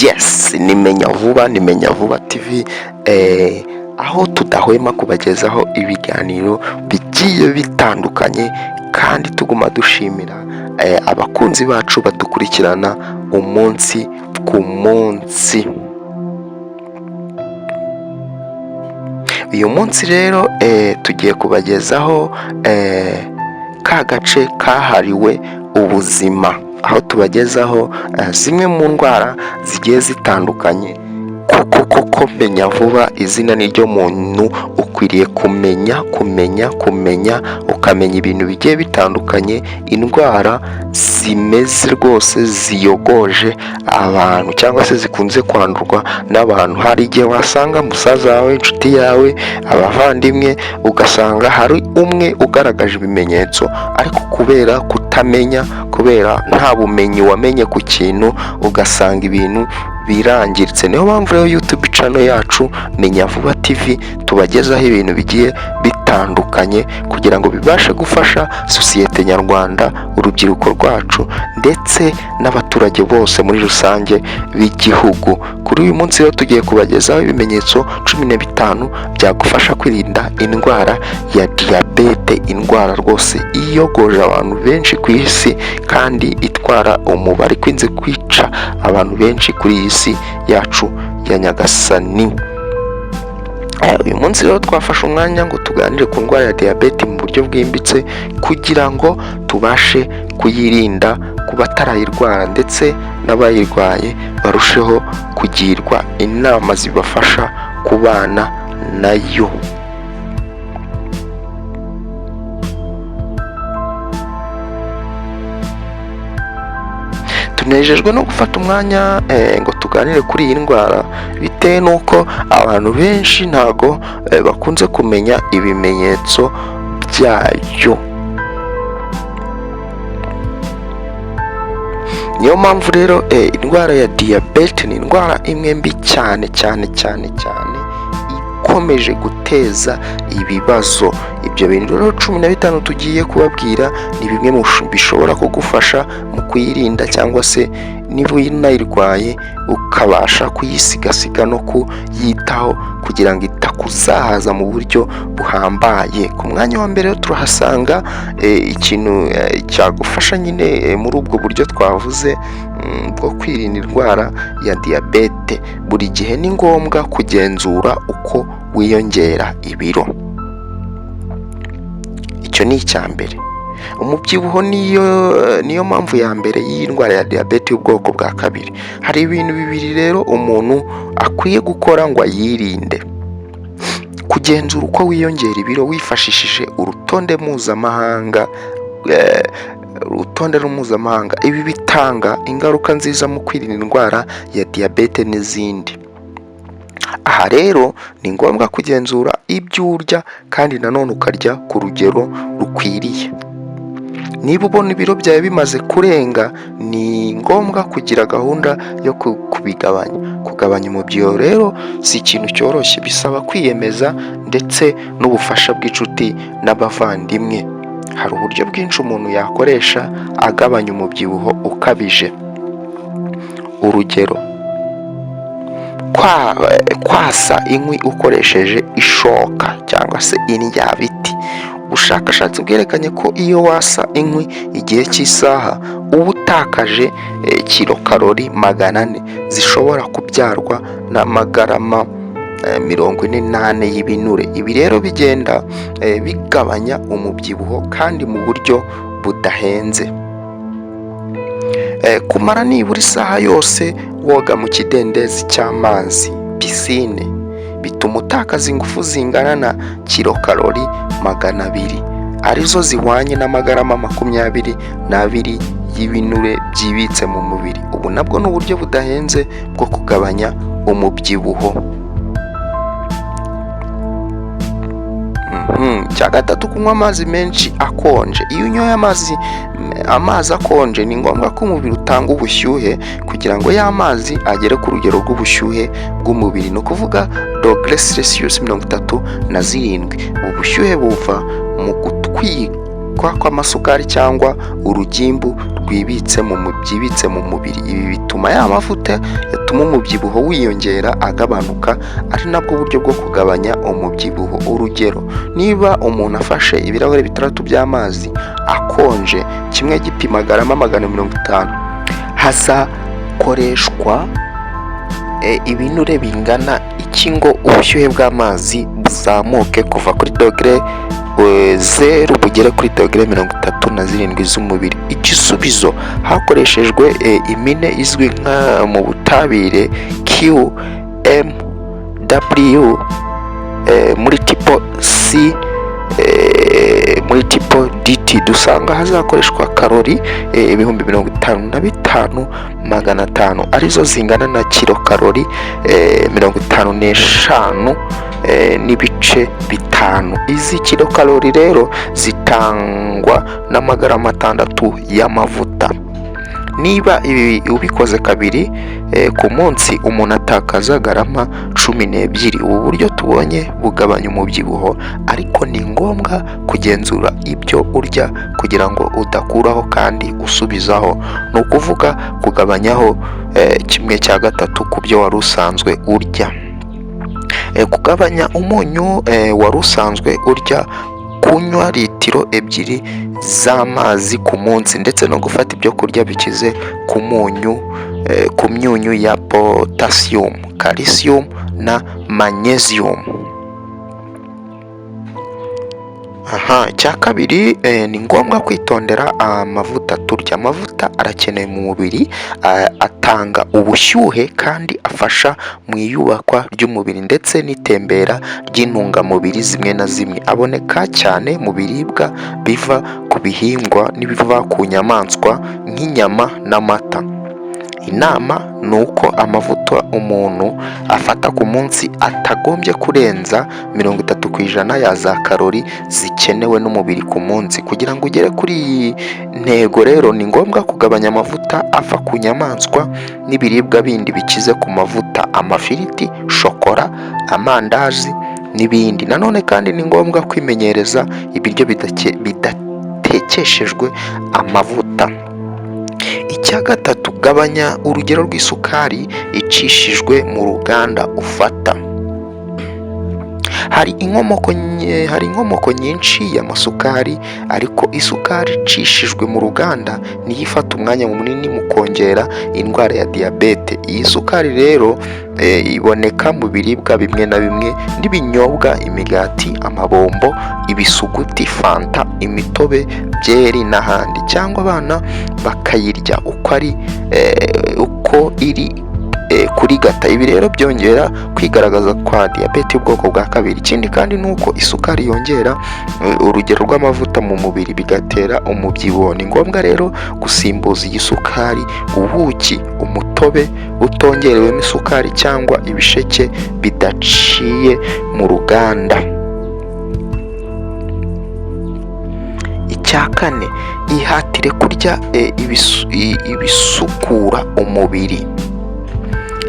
Yes, nimenya vuba TV, aho tudahwema kubagezaho ibiganiro bigiye bitandukanye kandi tuguma dushimira abakunzi bacu badukurikirana umunsi ku munsi. Uyu munsi rero tugiye kubagezaho ka gace kahariwe ubuzima, aho tubagezaho zimwe mu ndwara zigiye zitandukanye. Koko menya vuba izina ni ryo muntu ukwiriye kumenya ukamenya ibintu bigiye bitandukanye, indwara zimeze rwose ziyogoje abantu cyangwa se zikunze kwandurwa n'abantu. Hari igihe wasanga musaza wawe, inshuti yawe, abavandimwe, ugasanga hari umwe ugaragaje ibimenyetso, ariko kubera kutamenya, kubera nta bumenyi wamenye ku kintu, ugasanga ibintu birangiritse. Niyo mpamvu rero YouTube channel yacu Menya Vuba TV tubagezaho ibintu bigiye bitandukanye kugira ngo bibashe gufasha sosiyete nyarwanda, urubyiruko rwacu ndetse n'abaturage bose muri rusange b'igihugu. Kuri uyu munsi rero tugiye kubagezaho ibimenyetso 15 byagufasha kwirinda indwara ya diyabete, indwara rwose iyogoje abantu benshi ku isi kandi itwara umubare, ikunze kwica abantu benshi kuri iyi si yacu ya Nyagasani. Uyu munsi rero twafashe umwanya ngo tuganire ku ndwara ya diyabete mu buryo bwimbitse kugira ngo tubashe kuyirinda ku batarayirwara ndetse n'abayirwaye barusheho kugirwa inama zibafasha kubana nayo. Tunejejwe no gufata umwanya ngo tuganire kuri iyi ndwara bitewe n'uko abantu benshi ntago bakunze kumenya ibimenyetso byayo. Niyo mpamvu rero indwara ya diyabete ni indwara imwe mbi cyane ikomeje guteza ibibazo. Ibyo bintu rero 15 tugiye kubabwira ni bimwe mu bishobora kugufasha mu kuyirinda, cyangwa se niba unayirwaye ukabasha kuyisigasiga no kuyitaho kugira ngo itakuzahaza mu buryo buhambaye. Ku mwanya wa mbere turahasanga ikintu cyagufasha nyine muri ubwo buryo twavuze bwo kwirinda indwara ya diyabete. Buri gihe ni ngombwa kugenzura uko wiyongera ibiro. Icyo ni icya mbere. Umubyibuho niyo mpamvu ya mbere y'indwara ya diyabete y'ubwoko bwa kabiri. Hari ibintu bibiri rero umuntu akwiye gukora ngo ayirinde: kugenzura uko wiyongera ibiro wifashishije urutonde mpuzamahanga. Ibi bitanga ingaruka nziza mu kwirinda indwara ya diyabete n'izindi. Aha rero ni ngombwa kugenzura ibyo urya kandi nanone ukarya ku rugero rukwiriye. Niba ubona ibiro byawe bimaze kurenga, ni ngombwa kugira gahunda yo kubigabanya. Kugabanya umubyibuho rero si ikintu cyoroshye, bisaba kwiyemeza ndetse n'ubufasha bw'inshuti n'abavandimwe. Hari uburyo bwinshi umuntu yakoresha agabanya umubyibuho ukabije. Urugero: kwasa inkwi ukoresheje ishoka cyangwa se indyabiti. Ubushakashatsi bwerekanye ko iyo wasa inkwi igihe cy'isaha uba utakaje kilokalori 400 zishobora kubyarwa n'amagarama 48 y'ibinure. Ibi rero bigenda bigabanya umubyibuho kandi mu buryo budahenze. Kumara nibura isaha yose woga mu kidendezi cy'amazi, pisine, bituma utakaza ingufu zingana na kilokalori 200, arizo zihwanye n'amagarama 22 y'ibinure byibitse mu mubiri. Ubu nabwo ni uburyo budahenze bwo kugabanya umubyibuho. Cya gatatu, kunywa amazi menshi akonje. Iyo unyoye amazi akonje, ni ngombwa ko umubiri utanga ubushyuhe kugira ngo ya mazi agere ku rugero rw'ubushyuhe bw'umubiri, ni ukuvuga dogere Celsius 37. Ubu bushyuhe buva mu gutwikwa kw'amasukari cyangwa urugimbu byibitse mu mubiri. Ibi bituma ya mavuta yatuma umubyibuho wiyongera agabanuka, ari nabwo buryo bwo kugabanya umubyibuho. Urugero, niba umuntu afashe ibirahure 6 by'amazi akonje, kimwe gipima garama 150, hazakoreshwa ibinure bingana iki ngo ubushyuhe bw'amazi buzamuke kuva kuri dogere 0 bugere kuri dogere 37 z'umubiri? Igisubizo, hakoreshejwe impine izwi nka mu butabire QMW multiple C multiple DT. Dusanga hazakoreshwa kalori 55,500 arizo zingana na kilokalori 55 n'ibice 5. Izi kilokalori rero zitangwa n'amagarama 6 y'amavuta. Niba ibi ubikoze kabiri ku munsi, umuntu atakaza garama 12. Ubu buryo tubonye bugabanya umubyibuho, ariko ni ngombwa kugenzura ibyo urya kugira ngo udakuraho kandi usubizaho. Ni ukuvuga kugabanyaho 1/3 ku byo wari usanzwe urya. Kugabanya umunyu wari usanzwe urya, kunywa litiro 2 z'amazi ku munsi, ndetse no gufata ibyo kurya bikize ku myunyu ya potassium, calcium na magnesium. Icya kabiri, ni ngombwa kwitondera amavuta turya. Amavuta arakenewe mu mubiri, atanga ubushyuhe kandi afasha mu iyubakwa ry'umubiri ndetse n'itembera ry'intungamubiri zimwe na zimwe. Aboneka cyane mu biribwa biva ku bihingwa n'ibiva ku nyamaswa nk'inyama n'amata. Inama ni uko amavuta umuntu afata ku munsi atagombye kurenza 30% ya za kalori zikenewe n'umubiri ku munsi. Kugira ngo ugere kuri iyi ntego rero, ni ngombwa kugabanya amavuta ava ku nyamaswa n'ibiribwa bindi bikize ku mavuta, amafiriti, shokora, amandazi n'ibindi. Nanone kandi ni ngombwa kwimenyereza ibiryo bidatekeshejwe amavuta. Icya gatatu, gabanya urugero rw'isukari icishijwe mu ruganda ufata. Hari inkomoko nyinshi y'amasukari, ariko isukari icishijwe mu ruganda niyo ifata umwanya munini mu kongera indwara ya diyabete. Iyi sukari rero iboneka mu biribwa bimwe na bimwe n'ibinyobwa, imigati, amabombo, ibisuguti, fanta, imitobe, byeri n'ahandi, cyangwa abana bakayirya uko iri kurigata. Ibi rero byongera kwigaragaza kwa diyabete y'ubwoko bwa 2. Ikindi kandi ni uko isukari yongera urugero rw'amavuta mu mubiri, bigatera umubyibuho. Ni ngombwa rero gusimbuza iyi sukari ubuki, umutobe utongerewemo isukari, cyangwa ibisheke bidaciye mu ruganda. Icya kane, ihatire kurya ibisukura umubiri.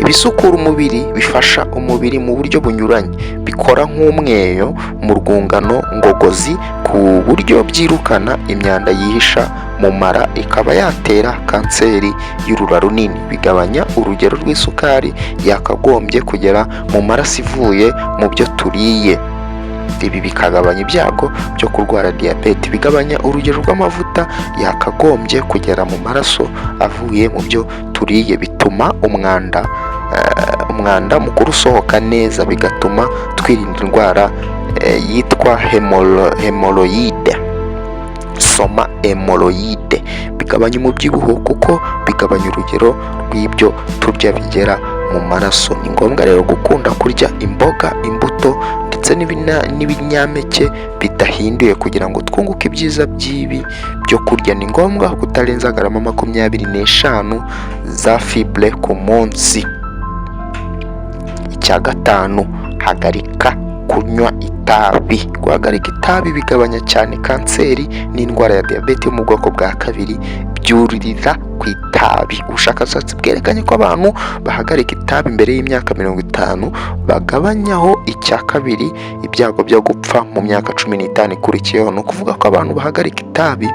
Ibisukura umubiri bifasha umubiri mu buryo bunyuranye. Bikora nk'umweyo mu rwungano ngogozi, ku buryo byirukana imyanda yihisha mu mara, ikaba yatera kanseri y'urura runini. Bigabanya urugero rw'isukari yakagombye kugera mu maraso ivuye mu byo turiye. Ibi bikagabanya ibyago byo kurwara diyabete. Bigabanya urugero rw'amavuta yakagombye kugera mu maraso avuye mu byo turiye. Bituma umwanda mukuru usohoka neza, bigatuma twirinda indwara yitwa hemoroide. Soma hemoroide. Bigabanya umubyibuho kuko bigabanya urugero rw'ibyo turya bigera mu maraso. Ni ngombwa rero gukunda kurya imboga, imbuto ndetse n'ibinyampeke bidahinduye kugira ngo twunguke ibyiza by'ibi byo kurya. Ni ngombwa kutarenza garama 25 za fibre ku munsi. Icya gatanu, hagarika kunywa itabi. Guhagarika itabi bigabanya cyane kanseri n'indwara ya diyabete yo mu bwoko bwa 2. Byuririra ku ku itabi. Ubushakashatsi bwerekanye ko abantu bahagarika itabi mbere y'imyaka 50 bagabanyaho 2/3 ibyago byo gupfa mu myaka 15 ikurikiyeho. Ni ukuvuga ko abantu bahagarika itabi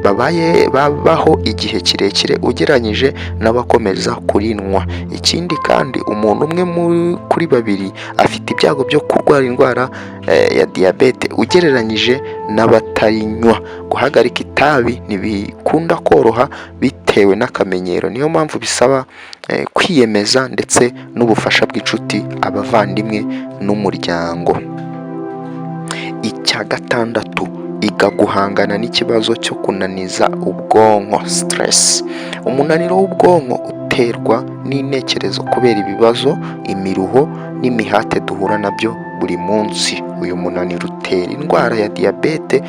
babaho igihe kirekire ugereranyije n'abakomeza kurinywa. Ikindi kandi umuntu umwe kuri 2 afite ibyago byo kurwara indwara ya diyabete ugereranyije n'abatarinywa. Guhagarika itabi ntibikunda koroha bitewe n'akamenyero, niyo mpamvu bisaba kwiyemeza ndetse n'ubufasha bw'inshuti, abavandimwe n'umuryango. Icya 6, iga guhangana n'ikibazo cyo kunaniza ubwonko, stress. Umunaniro w'ubwonko uterwa n'intekerezo kubera ibibazo, imiruho n'imihate duhura nabyo buri munsi. Uyu munaniro utera indwara ya diyabete,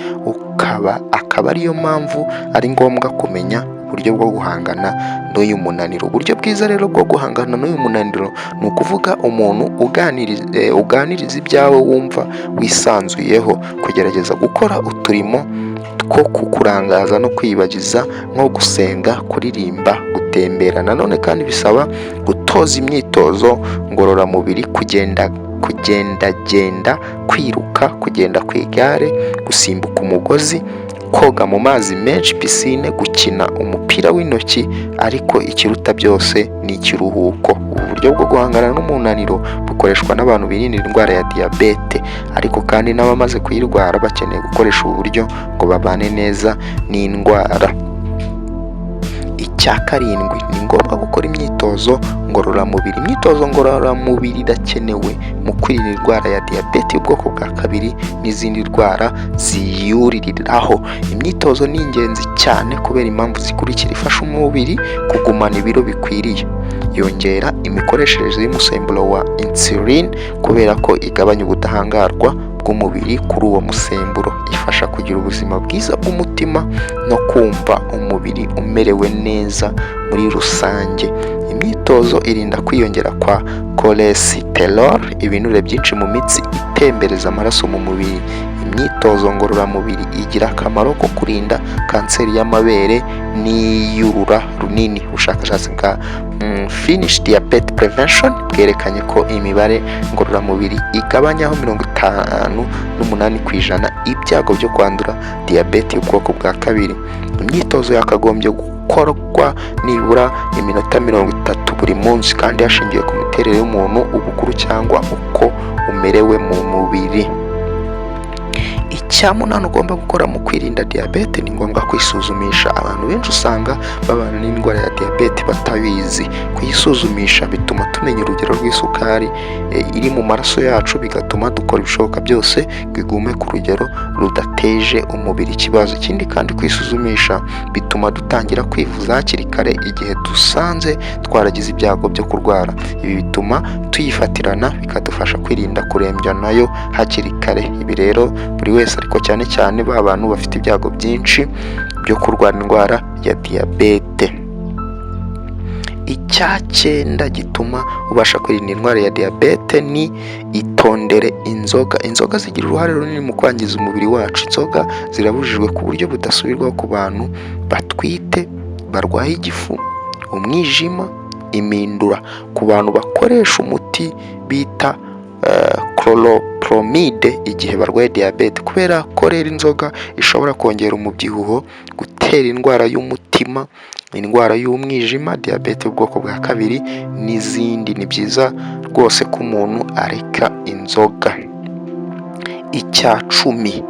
akaba ariyo mpamvu ari ngombwa kumenya uburyo bwo guhangana n'uyu munaniro. Uburyo bwiza rero bwo guhangana n'uyu munaniro ni ukuvuga umuntu uganiriza ibyawe wumva wisanzuyeho, kugerageza gukora uturimo two kukurangaza no kwibagiza nko gusenga, kuririmba, gutembera. Nanone kandi bisaba gutoza imyitozo ngororamubiri, kugendagenda, kwiruka, kugenda ku igare, gusimbuka umugozi, koga mu mazi menshi, pisine, gukina umupira w'intoki, ariko ikiruta byose ni ikiruhuko. Ubu buryo bwo guhangana n'umunaniro bukoreshwa n'abantu birinda indwara ya diyabete, ariko kandi n'abamaze kuyirwara bakeneye gukoresha ubu buryo ngo babane neza n'indwara. Icya 7, ni ngombwa gukora imyitozo ngororamubiri. Imyitozo ngororamubiri irakenewe mu kwirinda indwara ya diyabete y'ubwoko bwa 2 n'izindi ndwara ziyuririraho. Imyitozo ni ingenzi cyane kubera impamvu zikurikira: ifasha umubiri kugumana ibiro bikwiriye, yongera imikoreshereze y'umusemburo wa insulin kubera ko igabanya ubudahangarwa bw'umubiri kuri uwo musemburo, ifasha kugira ubuzima bwiza bw'umutima no kumva umubiri umerewe neza muri rusange. Imyitozo irinda kwiyongera kwa cholesterol, ibinure byinshi mu mitsi itembereza amaraso mu mubiri. Imyitozo ngororamubiri igira akamaro ko kurinda kanseri y'amabere n'iy'urura runini. Ubushakashatsi bwa Finnish Diabetes Prevention bwerekanye ko imibare ngororamubiri igabanyaho 58% ibyago byo kwandura diyabete y'ubwoko bwa 2. Imyitozo yakagombye gukorwa nibura iminota 30 buri munsi, kandi hashingiwe ku miterere y'umuntu, ubukuru cyangwa uko umerewe mu mubiri. Icya 8 ugomba gukora mu kwirinda diyabete, ni ngombwa kwisuzumisha. Abantu benshi usanga babana n'indwara ya diyabete batabizi. Kuyisuzumisha bituma tumenya urugero rw'isukari iri mu maraso yacu, bigatuma dukora ibishoboka byose bigume ku rugero rudateje umubiri ikibazo. Ikindi kandi kwisuzumisha bituma dutangira kwivuza hakiri kare igihe dusanze twaragize ibyago byo kurwara. Ibi bituma tuyifatirana, bikadufasha kwirinda kurembya nayo hakiri kare. Ibi rero buri wese, ariko cyane cyane ba bantu bafite ibyago byinshi byo kurwara indwara ya diyabete. Icya 9 gituma ubasha kwirinda indwara ya diyabete ni itondere inzoga. Inzoga zigira uruhare runini mu kwangiza umubiri wacu. Inzoga zirabujijwe ku buryo budasubirwaho ku bantu batwite, barwaye igifu, umwijima, imindura, ku bantu bakoresha umuti bita chlorpromide igihe barwaye diyabete, kubera ko rero inzoga ishobora kongera umubyibuho, gutera indwara y'umutima, indwara y'umwijima, diyabete y'ubwoko bwa 2 n'izindi. Ni byiza rwose ko umuntu areka inzoga. Icya 10,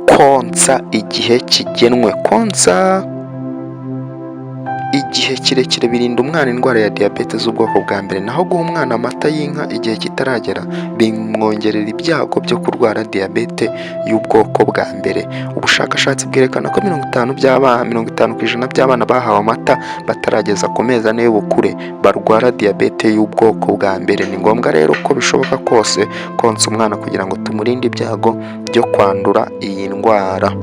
konsa igihe kigenwe. Konsa igihe kirekire birinda umwana indwara ya diyabete z'ubwoko bwa 1, naho guha umwana amata y'inka igihe kitaragera bimwongerera ibyago byo kurwara diyabete y'ubwoko bwa 1. Ubushakashatsi bwerekana ko 50% by'abana bahawe amata batarageza ku mezi 4 y'ubukure barwara diyabete y'ubwoko bwa 1. Ni ngombwa rero ko bishoboka kose konsa umwana kugira ngo tumurinde ibyago byo kwandura iyi ndwara.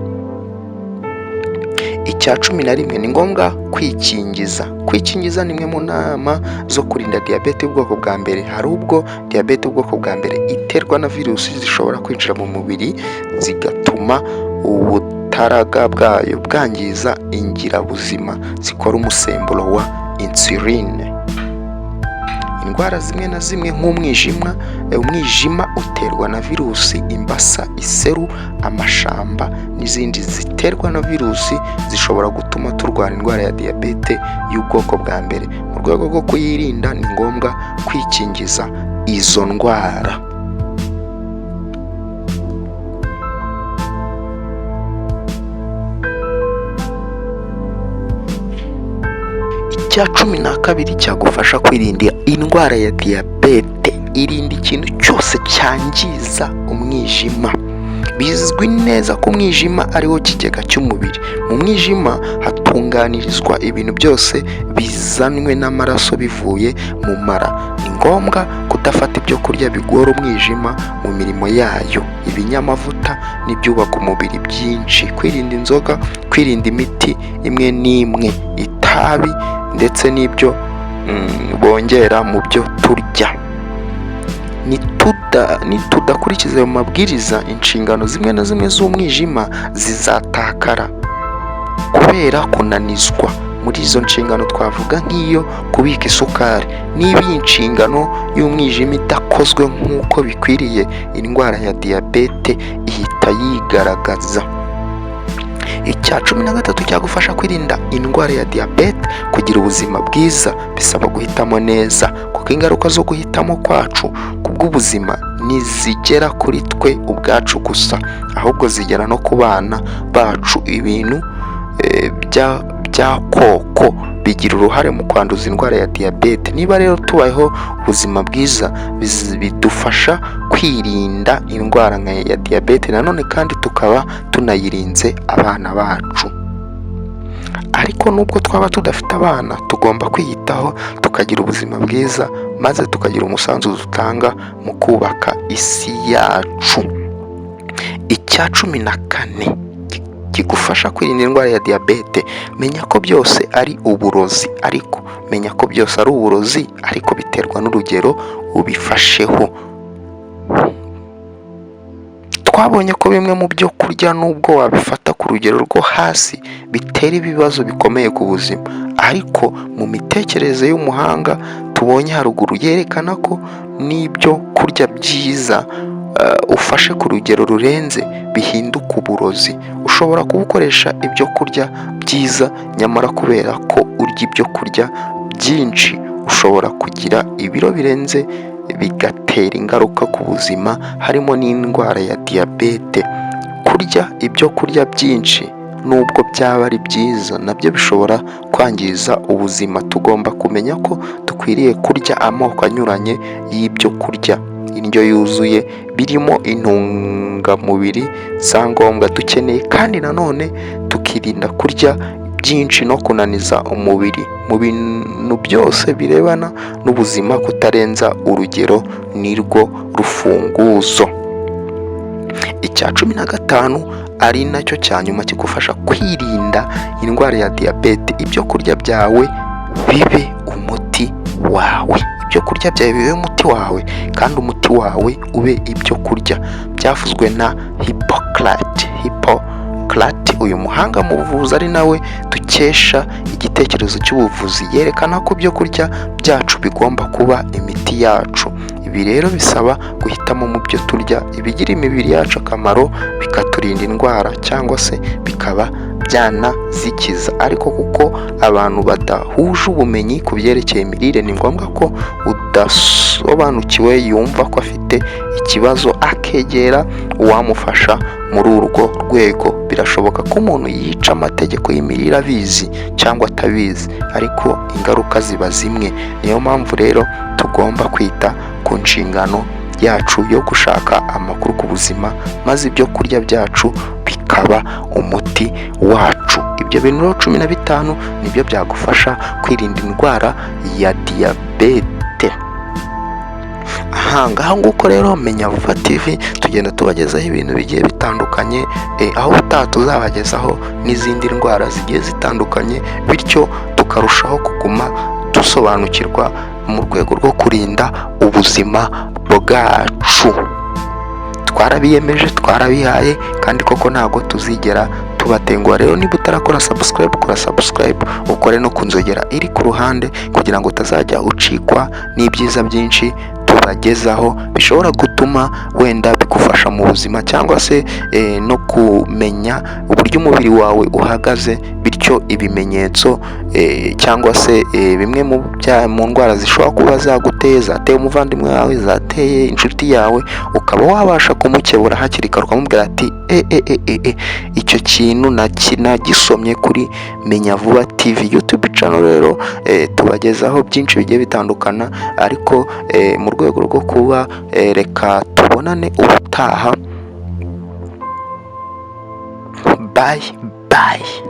Icya 11, ni ngombwa kwikingiza. Kwikingiza ni imwe mu nama zo kurinda diyabete y'ubwoko bwa 1. Hari ubwo diyabete y'ubwoko bwa 1 iterwa na virusi zishobora kwinjira mu mubiri zigatuma bukaraga bwayo bwangiza ingirabuzima zikora umusemburo wa insuline. Indwara zimwe na zimwe umwijima uterwa na virusi, imbasa, iseru, amashamba n'izindi ziterwa na virusi zishobora gutuma turwara indwara ya diyabete y'ubwoko bwa mbere. Mu rwego rwo kuyirinda ni ngombwa kwikingiza izo ndwara. Icya 12 cyagufasha kwirinda indwara ya diyabete: irinda ikintu cyose cyangiza umwijima. Bizwi neza ko umwijima ariwo kigega cy'umubiri. Mu mwijima hatunganirizwa ibintu byose bizanwe n'amaraso bivuye mu mara. Ni ngombwa kudafata ibyo kurya bigora umwijima mu mirimo yayo, ibinyamavuta n'ibyubaka umubiri byinshi, kwirinda inzoga, kwirinda imiti imwe n'imwe, itabi ndetse n'ibyo bongera mu byo turya. Nitudakurikiza ayo mabwiriza, inshingano zimwe na zimwe z'umwijima zizatakara kubera kunanizwa. Muri izo nshingano twavuga nk'iyo kubika isukari. Niba iyi nshingano y'umwijima idakozwe nk'uko bikwiriye, indwara ya diyabete ihita yigaragaza. Icya 13 cyagufasha kwirinda indwara ya diyabete: kugira ubuzima bwiza bisaba guhitamo neza, kuko ingaruka zo guhitamo kwacu kubw'ubuzima ntizigera kuri twe ubwacu gusa, ahubwo zigera no ku bana bacu. Ibintu by'akoko bigira uruhare mu kwanduza indwara ya diyabete. Niba rero tubayeho ubuzima bwiza, bidufasha kwirinda indwara ya diyabete nanone, kandi tukaba tunayirinze abana bacu. Ariko nubwo twaba tudafite abana, tugomba kwiyitaho tukagira ubuzima bwiza, maze tukagira umusanzu dutanga mu kubaka isi yacu. Icya 14 kigufasha kwirinda indwara ya diyabete: menya ko byose ari uburozi. Ariko biterwa n'urugero ubifasheho. Twabonye ko bimwe mu byo kurya nubwo wabifata ku rugero rwo hasi bitera ibibazo bikomeye ku buzima, ariko mu mitekerereze y'umuhanga tubonye haruguru yerekana ko n'ibyo kurya byiza ufashe ku rugero rurenze bihinduka uburozi. Ushobora kubukoresha ibyo kurya byiza, nyamara kubera ko urya ibyo kurya byinshi ushobora kugira ibiro birenze, bigatera ingaruka ku buzima, harimo n'indwara ya diyabete. Kurya ibyo kurya byinshi nubwo byaba ari byiza, nabyo bishobora kwangiza ubuzima. Tugomba kumenya ko dukwiriye kurya amoko anyuranye y'ibyo kurya. Indyo yuzuye birimo intungamubiri za ngombwa dukeneye, kandi nanone tukirinda kurya byinshi no kunaniza umubiri. Mu bintu byose birebana n'ubuzima, kutarenza urugero nirwo rufunguzo. Icya 15 ari nacyo cya nyuma kigufasha kwirinda indwara ya diyabete: ibyo kurya byawe bibe umuti wawe. Ibyo kurya byawe bibe umuti wawe, kandi umuti wawe ube ibyo kurya. Byavuzwe na Hippocrate. Uyu muhanga mu buvuzi ari nawe dukesha igitekerezo cy'ubuvuzi, yerekana ko ibyo kurya byacu bigomba kuba imiti yacu. Ibi rero bisaba guhitamo mu byo turya ibigira imibiri yacu akamaro, bikaturinda indwara cyangwa se bikaba byanazikiza. Ariko kuko abantu badahuje ubumenyi ku byerekeye imirire, ni ngombwa ko udasobanukiwe yumva ko afite ikibazo akegera uwamufasha muri urwo rwego. Birashoboka ko umuntu yica amategeko y'imirire abizi cyangwa atabizi, ariko ingaruka ziba zimwe. Niyo mpamvu rero tugomba kwita ku nshingano yacu yo gushaka amakuru ku buzima, maze ibyo kurya byacu bikaba umuti wacu. Ibyo bintu 15 nibyo byagufasha kwirinda indwara ya diyabete. Ngaho nguko rero Menya Vuba TV tugenda tubagezaho ibintu bigiye bitandukanye, aho tuzabagezaho n'izindi ndwara zigiye zitandukanye, bityo tukarushaho kuguma dusobanukirwa mu rwego rwo kurinda ubuzima bwacu. Twarabiyemeje, twarabihaye, kandi koko ntabwo tuzigera tubatenguha. Rero niba utarakora subscribe, kora subscribe, ukore no kunzogera iri ku ruhande kugira ngo utazajya ucikwa n'ibyiza byinshi tubagezaho bishobora gutuma wenda bigufasha mu buzima, cyangwa se no kumenya uburyo umubiri wawe uhagaze, bityo ibimenyetso cyangwa se bimwe mu ndwara zishobora kuba zaguteye, zateye umuvandimwe wawe, zateye inshuti yawe, ukaba wabasha kumukebura hakiri kare ukamubwira ati icyo kintu nagisomye kuri Menya Vuba TV YouTube channel. Rero tubagezaho byinshi bigiye bitandukana, ariko mu rwego rwo kuba reka tubonane ubutaha. Bye bye.